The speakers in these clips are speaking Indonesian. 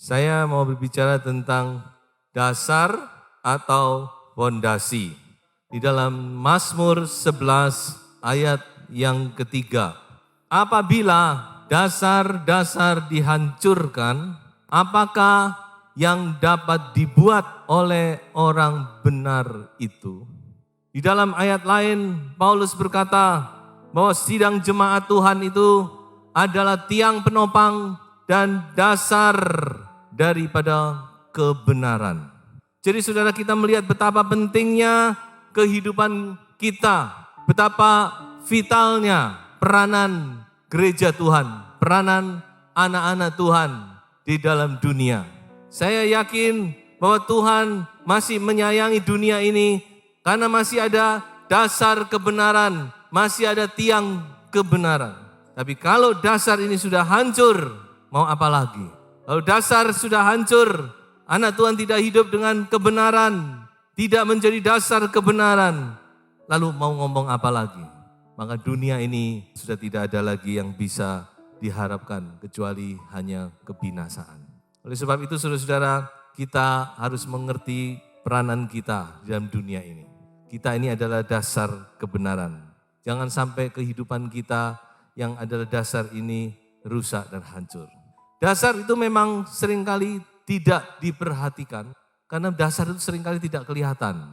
Saya mau berbicara tentang dasar atau fondasi. Di dalam Mazmur 11 ayat yang ketiga. Apabila dasar-dasar dihancurkan, apakah yang dapat dibuat oleh orang benar itu? Di dalam ayat lain, Paulus berkata bahwa sidang jemaat Tuhan itu adalah tiang penopang dan dasar daripada kebenaran. Jadi saudara, kita melihat betapa pentingnya kehidupan kita, betapa vitalnya peranan gereja Tuhan, peranan anak-anak Tuhan di dalam dunia. Saya yakin bahwa Tuhan masih menyayangi dunia ini karena masih ada dasar kebenaran, masih ada tiang kebenaran. Tapi kalau dasar ini sudah hancur, mau apa lagi? Kalau dasar sudah hancur, anak Tuhan tidak hidup dengan kebenaran, tidak menjadi dasar kebenaran, lalu mau ngomong apa lagi? Maka dunia ini sudah tidak ada lagi yang bisa diharapkan kecuali hanya kebinasaan. Oleh sebab itu saudara-saudara, kita harus mengerti peranan kita dalam dunia ini. Kita ini adalah dasar kebenaran. Jangan sampai kehidupan kita yang adalah dasar ini rusak dan hancur. Dasar itu memang seringkali tidak diperhatikan karena dasar itu seringkali tidak kelihatan.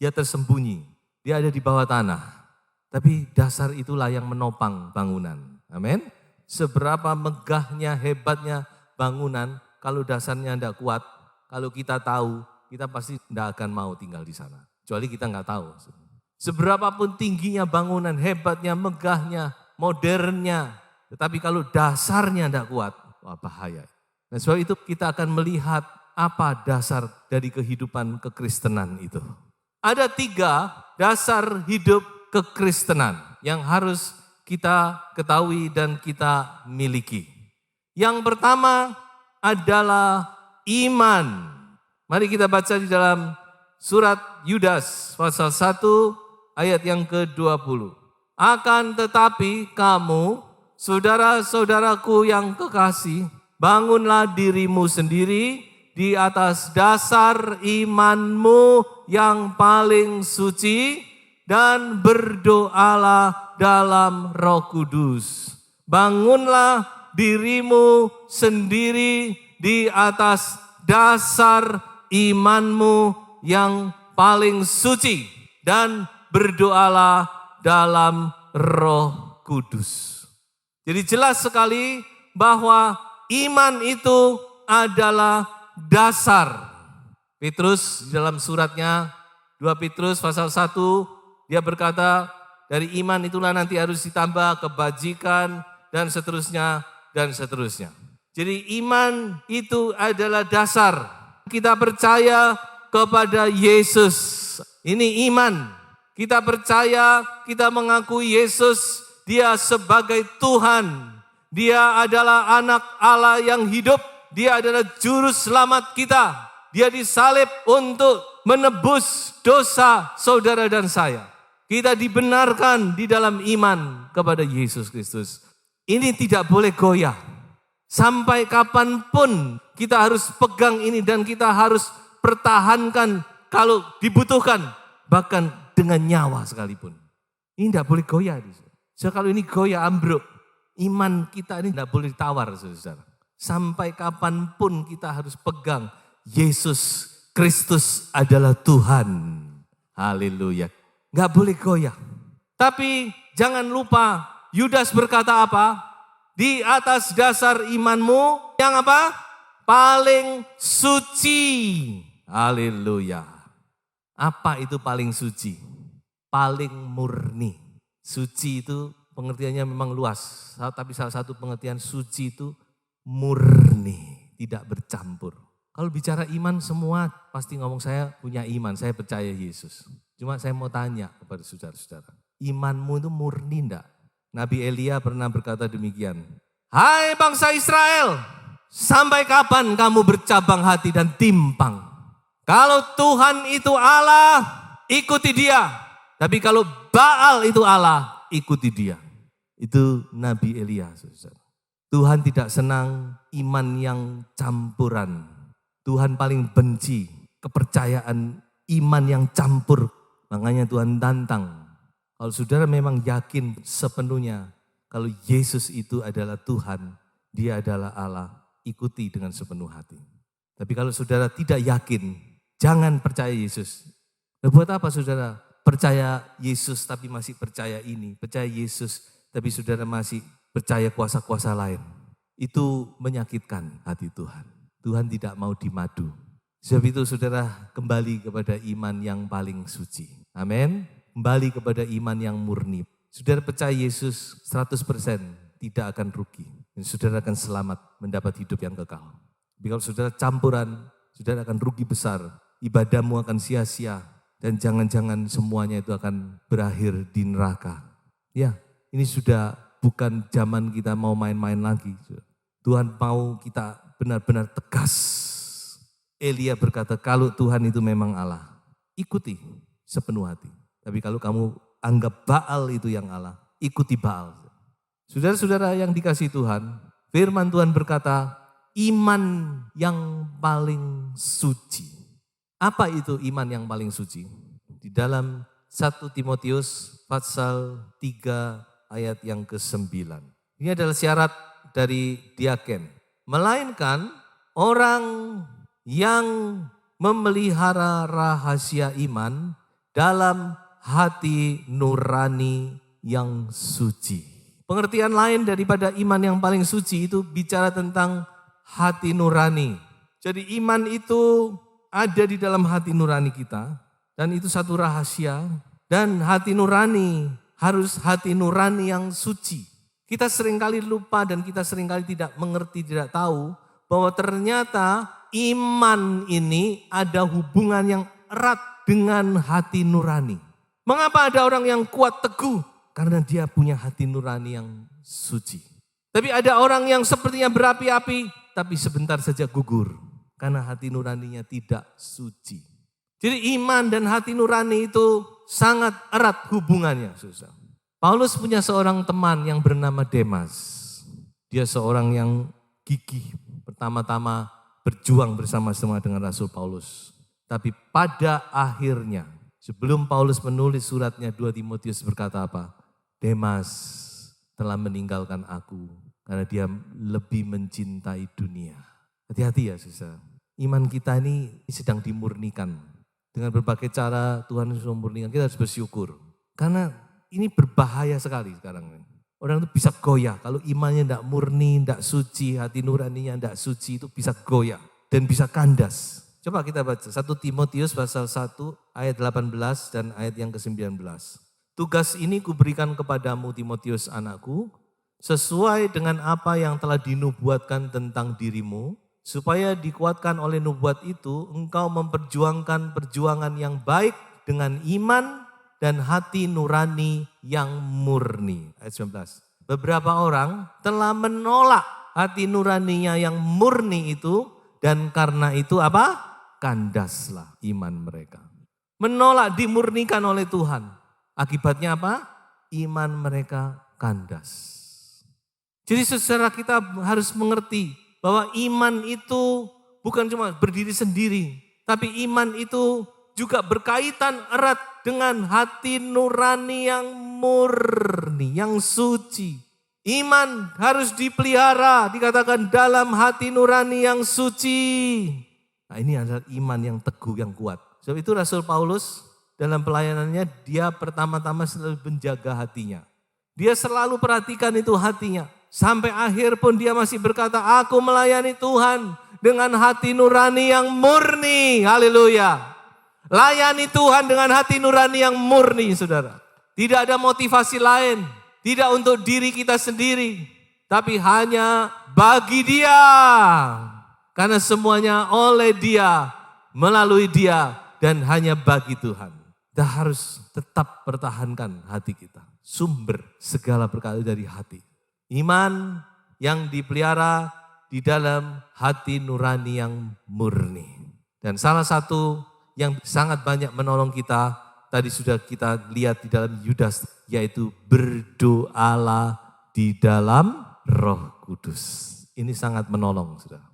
Dia tersembunyi, dia ada di bawah tanah. Tapi dasar itulah yang menopang bangunan. Amin. Seberapa megahnya, hebatnya bangunan, kalau dasarnya tidak kuat, kalau kita tahu, kita pasti tidak akan mau tinggal di sana. Kecuali kita nggak tahu. Seberapapun tingginya bangunan, hebatnya, megahnya, modernnya, tetapi kalau dasarnya tidak kuat, wah bahaya. Nah sebab itu kita akan melihat apa dasar dari kehidupan kekristenan itu. Ada 3 dasar hidup kekristenan yang harus kita ketahui dan kita miliki. Yang pertama adalah iman. Mari kita baca di dalam surat Yudas pasal 1 ayat yang ke-20. Akan tetapi kamu, saudara-saudaraku yang kekasih, bangunlah dirimu sendiri di atas dasar imanmu yang paling suci dan berdoalah dalam Roh Kudus. Bangunlah dirimu sendiri di atas dasar imanmu yang paling suci dan berdoalah dalam Roh Kudus. Jadi jelas sekali bahwa iman itu adalah dasar. Petrus dalam suratnya 2 Petrus pasal 1 dia berkata dari iman itulah nanti harus ditambah kebajikan dan seterusnya dan seterusnya. Jadi iman itu adalah dasar. Kita percaya kepada Yesus. Ini iman. Kita percaya, kita mengakui Yesus, dia sebagai Tuhan. Dia adalah anak Allah yang hidup. Dia adalah juru selamat kita. Dia disalib untuk menebus dosa saudara dan saya. Kita dibenarkan di dalam iman kepada Yesus Kristus. Ini tidak boleh goyah. Sampai kapanpun kita harus pegang ini dan kita harus pertahankan kalau dibutuhkan. Bahkan dengan nyawa sekalipun. Ini tidak boleh goyah. So, kalau ini goyah ambruk, iman kita ini tidak boleh ditawar, saudara. Sampai kapanpun kita harus pegang Yesus Kristus adalah Tuhan. Haleluya. Gak boleh goyah. Tapi jangan lupa Yudas berkata apa? Di atas dasar imanmu yang apa? Paling suci. Haleluya. Apa itu paling suci? Paling murni. Suci itu pengertiannya memang luas. Tapi salah satu pengertian suci itu murni. Tidak bercampur. Kalau bicara iman semua pasti ngomong saya punya iman. Saya percaya Yesus. Cuma saya mau tanya kepada saudara-saudara. Imanmu itu murni enggak? Nabi Elia pernah berkata demikian. Hai bangsa Israel, sampai kapan kamu bercabang hati dan timpang? Kalau Tuhan itu Allah, ikuti dia. Tapi kalau Baal itu Allah, ikuti dia. Itu Nabi Elia. Tuhan tidak senang iman yang campuran. Tuhan paling benci kepercayaan iman yang campur. Makanya Tuhan tantang. Kalau saudara memang yakin sepenuhnya kalau Yesus itu adalah Tuhan, Dia adalah Allah, ikuti dengan sepenuh hati. Tapi kalau saudara tidak yakin, jangan percaya Yesus. Nah, buat apa saudara percaya Yesus tapi masih percaya ini, percaya Yesus tapi saudara masih percaya kuasa-kuasa lain. Itu menyakitkan hati Tuhan. Tuhan tidak mau dimadu. Sebab itu saudara kembali kepada iman yang paling suci. Amin. Kembali kepada iman yang murni. Saudara percaya Yesus 100% tidak akan rugi. Dan saudara akan selamat mendapat hidup yang kekal. Tapi kalau saudara campuran, saudara akan rugi besar. Ibadahmu akan sia-sia. Dan jangan-jangan semuanya itu akan berakhir di neraka. Ya, ini sudah bukan zaman kita mau main-main lagi. Tuhan mau kita benar-benar tegas. Elia berkata, kalau Tuhan itu memang Allah, ikuti sepenuh hati. Tapi kalau kamu anggap Baal itu yang Allah, ikuti Baal. Saudara-saudara yang dikasihi Tuhan, firman Tuhan berkata, iman yang paling suci. Apa itu iman yang paling suci? Di dalam 1 Timotius pasal 3 ayat yang ke-9. Ini adalah syarat dari diaken. Melainkan orang yang memelihara rahasia iman dalam hati nurani yang suci. Pengertian lain daripada iman yang paling suci itu bicara tentang hati nurani. Jadi iman itu ada di dalam hati nurani kita dan itu satu rahasia dan hati nurani harus hati nurani yang suci. Kita seringkali lupa dan kita seringkali tidak mengerti, tidak tahu bahwa ternyata iman ini ada hubungan yang erat dengan hati nurani. Mengapa ada orang yang kuat teguh? Karena dia punya hati nurani yang suci. Tapi ada orang yang sepertinya berapi-api, tapi sebentar saja gugur. Karena hati nuraninya tidak suci. Jadi iman dan hati nurani itu sangat erat hubungannya. Susah. Paulus punya seorang teman yang bernama Demas. Dia seorang yang gigih. Pertama-tama berjuang bersama-sama dengan Rasul Paulus. Tapi pada akhirnya, sebelum Paulus menulis suratnya 2 Timotius berkata apa? Demas telah meninggalkan aku karena dia lebih mencintai dunia. Hati-hati ya saudara. Iman kita ini sedang dimurnikan. Dengan berbagai cara Tuhan sudah memurnikan, kita harus bersyukur. Karena ini berbahaya sekali sekarang. Orang itu bisa goyah. Kalau imannya tidak murni, tidak suci, hati nuraninya tidak suci, itu bisa goyah. Dan bisa kandas. Coba kita baca 1 Timotius pasal 1 ayat 18 dan ayat yang ke-19. Tugas ini kuberikan kepadamu Timotius anakku, sesuai dengan apa yang telah dinubuatkan tentang dirimu, supaya dikuatkan oleh nubuat itu, engkau memperjuangkan perjuangan yang baik dengan iman dan hati nurani yang murni. Ayat 19. Beberapa orang telah menolak hati nuraninya yang murni itu, dan karena itu apa? Kandaslah iman mereka. Menolak dimurnikan oleh Tuhan. Akibatnya apa? Iman mereka kandas. Jadi saudara kita harus mengerti bahwa iman itu bukan cuma berdiri sendiri. Tapi iman itu juga berkaitan erat dengan hati nurani yang murni, yang suci. Iman harus dipelihara, dikatakan dalam hati nurani yang suci. Nah ini adalah iman yang teguh, yang kuat. Sebab itu Rasul Paulus dalam pelayanannya dia pertama-tama selalu menjaga hatinya. Dia selalu perhatikan itu hatinya. Sampai akhir pun dia masih berkata, aku melayani Tuhan dengan hati nurani yang murni. Haleluya. Layani Tuhan dengan hati nurani yang murni, saudara. Tidak ada motivasi lain. Tidak untuk diri kita sendiri. Tapi hanya bagi Dia. Karena semuanya oleh Dia, melalui Dia, dan hanya bagi Tuhan. Kita harus tetap pertahankan hati kita. Sumber segala perkara dari hati. Iman yang dipelihara di dalam hati nurani yang murni. Dan salah satu yang sangat banyak menolong kita, tadi sudah kita lihat di dalam Yudas, yaitu berdoalah di dalam Roh Kudus. ini sangat menolong, saudara.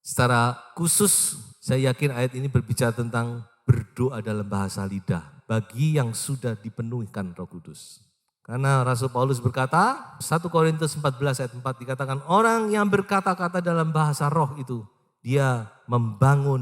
Secara khusus saya yakin ayat ini berbicara tentang berdoa dalam bahasa lidah bagi yang sudah dipenuhikan Roh Kudus. Karena Rasul Paulus berkata, 1 Korintus 14 ayat 4 dikatakan, orang yang berkata-kata dalam bahasa roh itu, dia membangun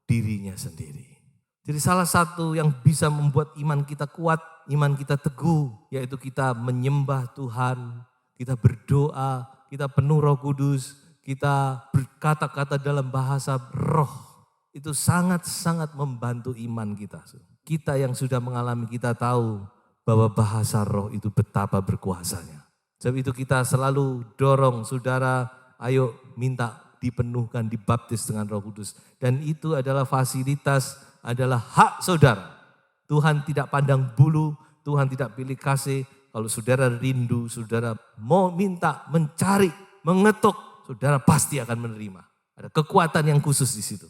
dirinya sendiri. Jadi salah satu yang bisa membuat iman kita kuat, iman kita teguh, yaitu kita menyembah Tuhan, kita berdoa, kita penuh Roh Kudus, kita berkata-kata dalam bahasa roh. Itu sangat-sangat membantu iman kita. Kita yang sudah mengalami, kita tahu bahwa bahasa roh itu betapa berkuasanya. Sebab itu kita selalu dorong saudara, ayo minta dipenuhkan, dibaptis dengan Roh Kudus. Dan itu adalah fasilitas, adalah hak saudara. Tuhan tidak pandang bulu, Tuhan tidak pilih kasih. Kalau saudara rindu, saudara mau minta, mencari, mengetuk, saudara pasti akan menerima. Ada kekuatan yang khusus di situ.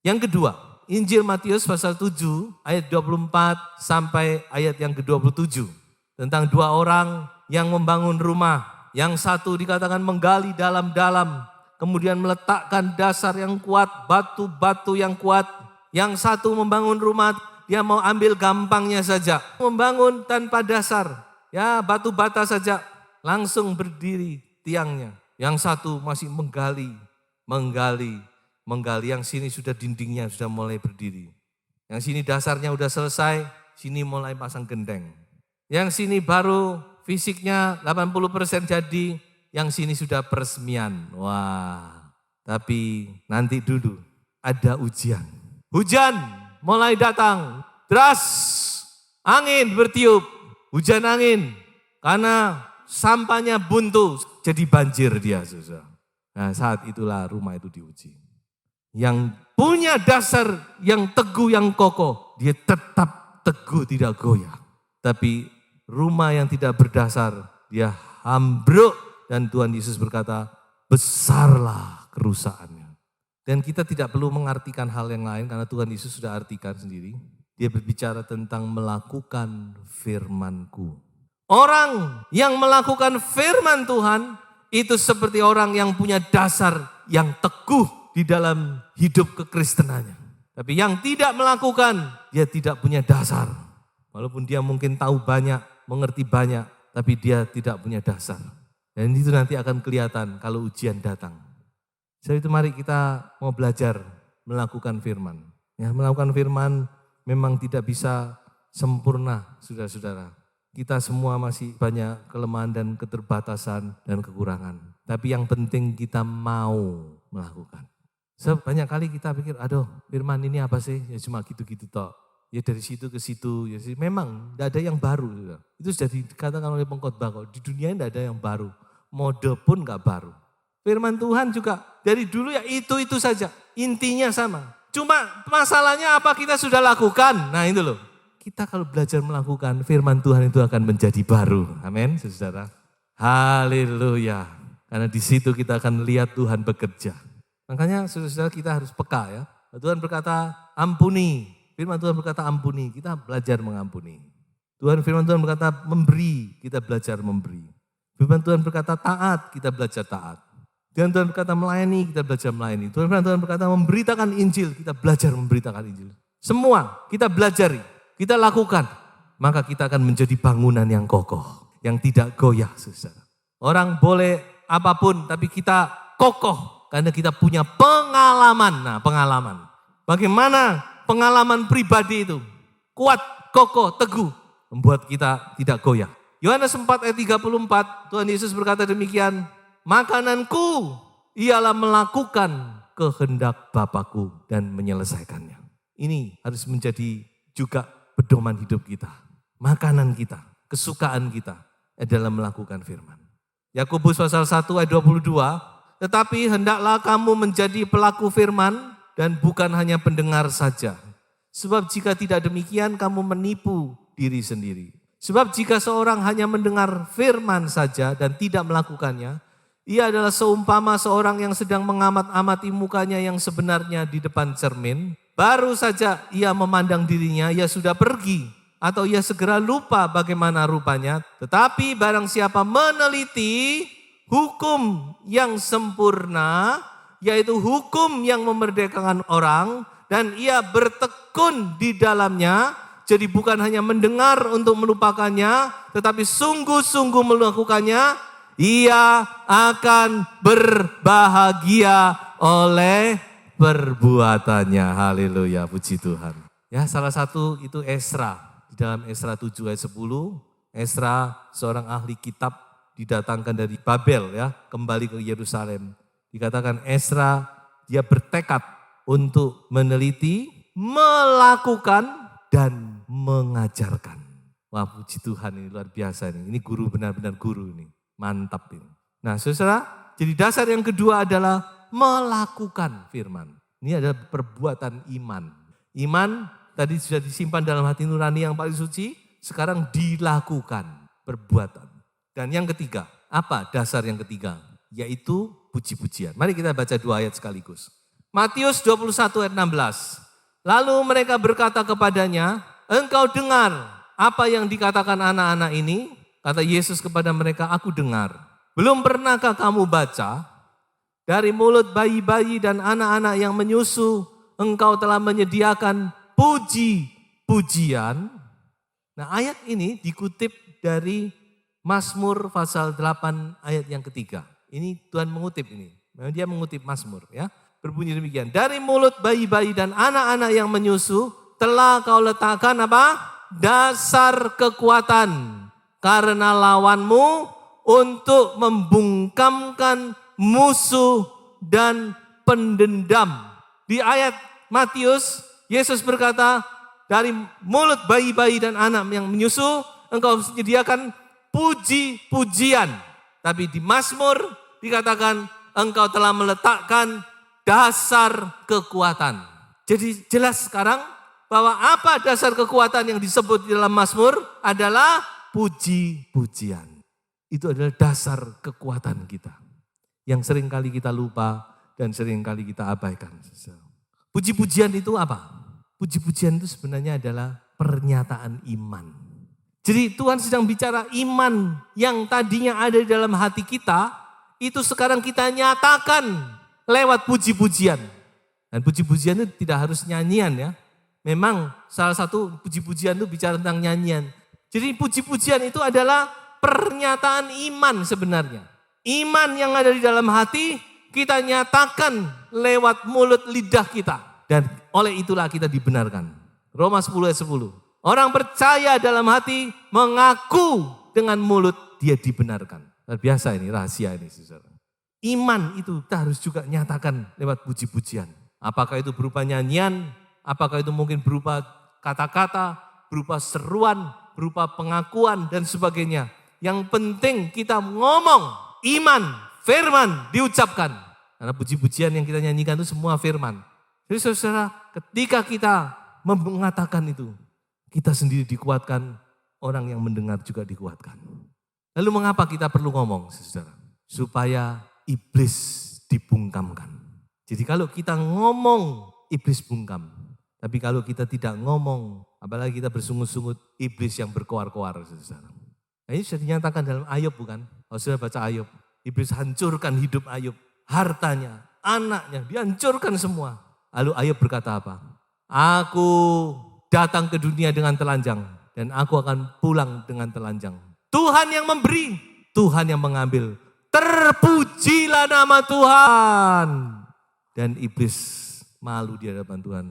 Yang kedua, Injil Matius pasal 7 ayat 24 sampai ayat yang ke-27. Tentang dua orang yang membangun rumah. Yang satu dikatakan menggali dalam-dalam. Kemudian meletakkan dasar yang kuat, batu-batu yang kuat. Yang satu membangun rumah, dia mau ambil gampangnya saja. Membangun tanpa dasar, ya batu bata saja. Langsung berdiri tiangnya. Yang satu masih menggali. Yang sini sudah dindingnya sudah mulai berdiri. Yang sini dasarnya sudah selesai, sini mulai pasang gendeng. Yang sini baru fisiknya 80% jadi, yang sini sudah peresmian. Wah, tapi nanti dulu ada ujian. Hujan mulai datang, deras, angin bertiup, hujan angin. Karena sampahnya buntu, jadi banjir dia. Nah saat itulah rumah itu diuji. Yang punya dasar yang teguh, yang kokoh, dia tetap teguh, tidak goyah. Tapi rumah yang tidak berdasar, dia ambruk. Dan Tuhan Yesus berkata, besarlah kerusakannya. Dan kita tidak perlu mengartikan hal yang lain, karena Tuhan Yesus sudah artikan sendiri. Dia berbicara tentang melakukan firman-Ku. Orang yang melakukan firman Tuhan, itu seperti orang yang punya dasar yang teguh di dalam hidup kekristenannya. Tapi yang tidak melakukan, dia tidak punya dasar. Walaupun dia mungkin tahu banyak, mengerti banyak, tapi dia tidak punya dasar. Dan itu nanti akan kelihatan kalau ujian datang. Jadi itu mari kita mau belajar melakukan firman. Ya, melakukan firman memang tidak bisa sempurna, saudara-saudara. Kita semua masih banyak kelemahan dan keterbatasan dan kekurangan. Tapi yang penting kita mau melakukan. Banyak kali kita pikir, aduh firman ini apa sih? Ya cuma gitu-gitu toh. Ya dari situ ke situ. Ya memang tidak ada yang baru. Saudara. Itu sudah dikatakan oleh pengkhotbah kok. Di dunia ini tidak ada yang baru. Mode pun gak baru. Firman Tuhan juga dari dulu ya itu saja. Intinya sama. Cuma masalahnya apa kita sudah lakukan. Nah itu loh. Kita kalau belajar melakukan firman Tuhan itu akan menjadi baru. Amin saudara. Haleluya. Karena di situ kita akan lihat Tuhan bekerja. Makanya saudara-saudara kita harus peka ya. Tuhan berkata ampuni. Firman Tuhan berkata ampuni. Kita belajar mengampuni. Firman Tuhan berkata memberi. Kita belajar memberi. Firman Tuhan berkata taat. Kita belajar taat. Firman Tuhan berkata melayani. Kita belajar melayani. Firman Tuhan berkata memberitakan Injil. Kita belajar memberitakan Injil. Semua kita belajari. Kita lakukan. Maka kita akan menjadi bangunan yang kokoh. Yang tidak goyah saudara. Orang boleh apapun tapi kita kokoh. Karena kita punya pengalaman. Nah pengalaman. Bagaimana pengalaman pribadi itu. Kuat, kokoh, teguh. Membuat kita tidak goyah. Yohanes 4 ayat 34. Tuhan Yesus berkata demikian. Makananku ialah melakukan kehendak Bapa-Ku dan menyelesaikannya. Ini harus menjadi juga pedoman hidup kita. Makanan kita, kesukaan kita adalah melakukan firman. Yakobus pasal 1 ayat 22. Tetapi hendaklah kamu menjadi pelaku firman dan bukan hanya pendengar saja. Sebab jika tidak demikian kamu menipu diri sendiri. Sebab jika seorang hanya mendengar firman saja dan tidak melakukannya, ia adalah seumpama seorang yang sedang mengamat-amati mukanya yang sebenarnya di depan cermin. Baru saja ia memandang dirinya, ia sudah pergi. Atau ia segera lupa bagaimana rupanya. Tetapi barang siapa meneliti, hukum yang sempurna, yaitu hukum yang memerdekakan orang, dan ia bertekun di dalamnya. Jadi bukan hanya mendengar untuk melupakannya, tetapi sungguh-sungguh melakukannya, ia akan berbahagia oleh perbuatannya. Haleluya, puji Tuhan. Ya, salah satu itu Esra. Di dalam Esra 7 ayat 10, Esra seorang ahli kitab didatangkan dari Babel, ya, kembali ke Yerusalem. Dikatakan Esra, dia bertekad untuk meneliti, melakukan, dan mengajarkan. Wah, puji Tuhan, ini luar biasa ini. Ini guru, benar-benar guru ini. Mantap ini. Nah, saudara, jadi dasar yang kedua adalah melakukan firman. Ini adalah perbuatan iman. Iman tadi sudah disimpan dalam hati nurani yang paling suci, sekarang dilakukan perbuatan. Dan yang ketiga, apa dasar yang ketiga? Yaitu puji-pujian. Mari kita baca 2 ayat sekaligus. Matius 21 ayat 16. Lalu mereka berkata kepadanya, engkau dengar apa yang dikatakan anak-anak ini? Kata Yesus kepada mereka, aku dengar. Belum pernahkah kamu baca? Dari mulut bayi-bayi dan anak-anak yang menyusu, engkau telah menyediakan puji-pujian. Nah, ayat ini dikutip dari Mazmur pasal 8 ayat yang ketiga. Ini Tuhan mengutip ini. Memang dia mengutip Mazmur, ya. Berbunyi demikian. Dari mulut bayi-bayi dan anak-anak yang menyusu telah kau letakkan apa? Dasar kekuatan. Karena lawanmu untuk membungkamkan musuh dan pendendam. Di ayat Matius, Yesus berkata, dari mulut bayi-bayi dan anak yang menyusu, engkau menyediakan puji-pujian. Tapi di Mazmur dikatakan, engkau telah meletakkan dasar kekuatan. Jadi jelas sekarang bahwa apa dasar kekuatan yang disebut di dalam Mazmur adalah puji-pujian. Itu adalah dasar kekuatan kita. Yang seringkali kita lupa dan seringkali kita abaikan. Puji-pujian itu apa? Puji-pujian itu sebenarnya adalah pernyataan iman. Jadi Tuhan sedang bicara iman yang tadinya ada di dalam hati kita, itu sekarang kita nyatakan lewat puji-pujian. Dan puji-pujian itu tidak harus nyanyian, ya. Memang salah satu puji-pujian itu bicara tentang nyanyian. Jadi puji-pujian itu adalah pernyataan iman sebenarnya. Iman yang ada di dalam hati kita nyatakan lewat mulut lidah kita. Dan oleh itulah kita dibenarkan. Roma 10 ayat 10. Orang percaya dalam hati mengaku dengan mulut dia dibenarkan. Luar biasa ini, rahasia ini, saudara. Iman itu kita harus juga nyatakan lewat puji-pujian. Apakah itu berupa nyanyian, apakah itu mungkin berupa kata-kata, berupa seruan, berupa pengakuan dan sebagainya. Yang penting kita ngomong, iman, firman diucapkan. Karena puji-pujian yang kita nyanyikan itu semua firman. Jadi saudara, ketika kita mengatakan itu, kita sendiri dikuatkan, orang yang mendengar juga dikuatkan. Lalu mengapa kita perlu ngomong, saudara? Supaya iblis dibungkamkan. Jadi kalau kita ngomong, iblis bungkam. Tapi kalau kita tidak ngomong, apalagi kita bersungut-sungut, iblis yang berkoar-koar. Saudara. Nah, ini sudah dinyatakan dalam Ayub, bukan? Kalau sudah baca Ayub, iblis hancurkan hidup Ayub. Hartanya, anaknya, dihancurkan semua. Lalu Ayub berkata apa? Aku datang ke dunia dengan telanjang dan aku akan pulang dengan telanjang. Tuhan yang memberi, Tuhan yang mengambil. Terpujilah nama Tuhan. Dan iblis malu di hadapan Tuhan.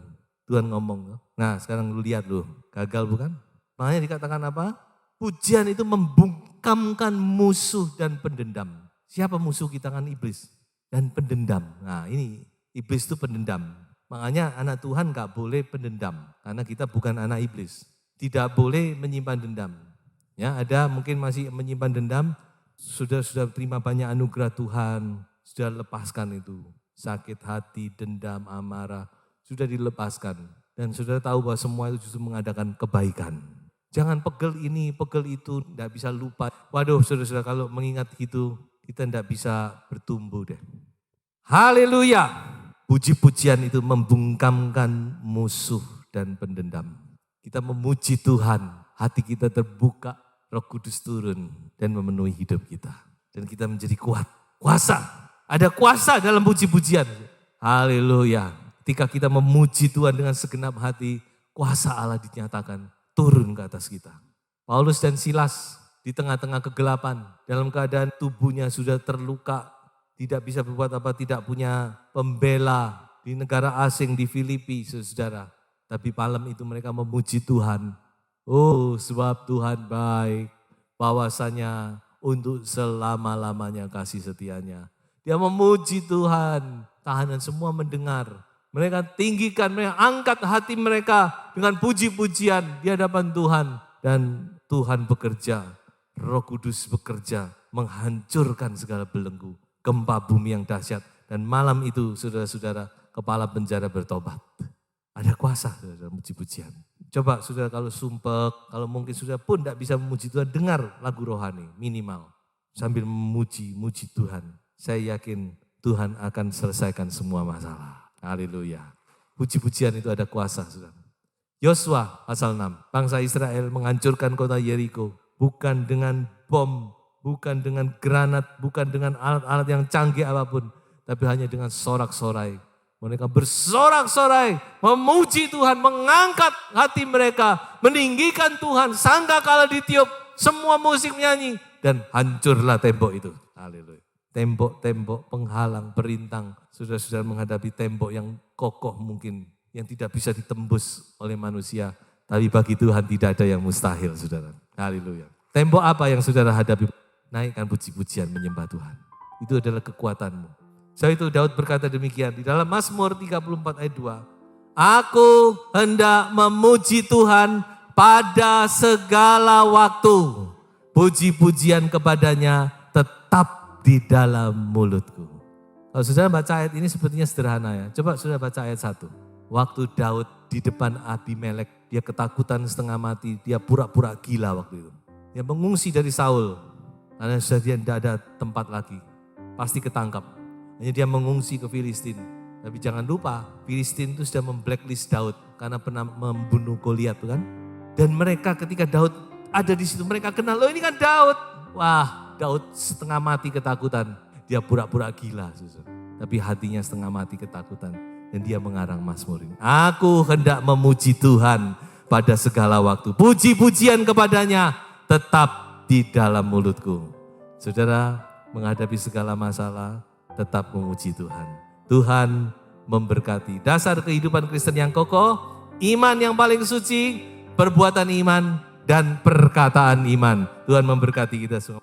Tuhan ngomong. Nah sekarang lu lihat lu, gagal bukan? Makanya dikatakan apa? Pujian itu membungkamkan musuh dan pendendam. Siapa musuh kita kan iblis dan pendendam. Nah ini iblis itu pendendam. Makanya anak Tuhan gak boleh pendendam. Karena kita bukan anak iblis. Tidak boleh menyimpan dendam. Ya, ada mungkin masih menyimpan dendam. Sudah terima banyak anugerah Tuhan. Sudah lepaskan itu. Sakit hati, dendam, amarah. Sudah dilepaskan. Dan sudah tahu bahwa semua itu justru mengadakan kebaikan. Jangan pegel ini, pegel itu. Tidak bisa lupa. Waduh saudara-saudara kalau mengingat gitu. Kita tidak bisa bertumbuh deh. Haleluya. Puji-pujian itu membungkamkan musuh dan pendendam. Kita memuji Tuhan, hati kita terbuka, Roh Kudus turun dan memenuhi hidup kita. dan kita menjadi kuat. Kuasa, ada kuasa dalam puji-pujian. Haleluya. Ketika kita memuji Tuhan dengan segenap hati, kuasa Allah dinyatakan turun ke atas kita. Paulus dan Silas di tengah-tengah kegelapan, dalam keadaan tubuhnya sudah terluka, tidak bisa berbuat apa, tidak punya pembela di negara asing di Filipi, saudara. Tapi malam itu mereka memuji Tuhan. Oh, sebab Tuhan baik, bahwasanya untuk selama-lamanya kasih setianya. Dia memuji Tuhan, tahanan semua mendengar. Mereka tinggikan, mereka angkat hati mereka dengan puji-pujian di hadapan Tuhan. Dan Tuhan bekerja, Roh Kudus bekerja, menghancurkan segala belenggu, gempa bumi yang dahsyat. Dan malam itu saudara-saudara, kepala penjara bertobat. Ada kuasa saudara puji-pujian. Coba saudara kalau sumpek, kalau mungkin saudara pun tidak bisa memuji Tuhan, dengar lagu rohani minimal. Sambil memuji Tuhan. Saya yakin Tuhan akan selesaikan semua masalah. Haleluya. Puji-pujian itu ada kuasa saudara. Yosua pasal 6, bangsa Israel menghancurkan kota Yeriko. Bukan dengan bom, bukan dengan granat, bukan dengan alat-alat yang canggih apapun. Tapi hanya dengan sorak-sorai. Mereka bersorak-sorai, memuji Tuhan, mengangkat hati mereka, meninggikan Tuhan, sangkakala ditiup, semua musik menyanyi, dan hancurlah tembok itu. Haleluya. Tembok-tembok penghalang, perintang, saudara-saudara menghadapi tembok yang kokoh mungkin, yang tidak bisa ditembus oleh manusia. Tapi bagi Tuhan tidak ada yang mustahil, saudara. Haleluya. Tembok apa yang saudara hadapi? Naikkan puji-pujian menyembah Tuhan. Itu adalah kekuatanmu. Sebab itu Daud berkata demikian di dalam Mazmur 34 ayat 2. Aku hendak memuji Tuhan pada segala waktu. Puji-pujian kepadanya tetap di dalam mulutku. Kalau saudara baca ayat ini sepertinya sederhana ya. Coba saudara baca ayat 1. Waktu Daud di depan Abimelek, dia ketakutan setengah mati. Dia pura-pura gila waktu itu. Dia mengungsi dari Saul. Karena sudah dia tidak ada tempat lagi. Pasti ketangkap. Hanya dia mengungsi ke Filistin. Tapi jangan lupa, Filistin itu sudah memblacklist Daud karena pernah membunuh Goliat, kan? Dan mereka ketika Daud ada di situ, mereka kenal, loh ini kan Daud. Wah, Daud setengah mati ketakutan. Dia pura-pura gila, tapi hatinya setengah mati ketakutan. Dan dia mengarang Mazmur ini. Aku hendak memuji Tuhan pada segala waktu. Puji-pujian kepadanya tetap di dalam mulutku. Saudara, menghadapi segala masalah, tetap memuji Tuhan. Tuhan memberkati. Dasar kehidupan Kristen yang kokoh, iman yang paling suci, perbuatan iman, dan perkataan iman. Tuhan memberkati kita semua.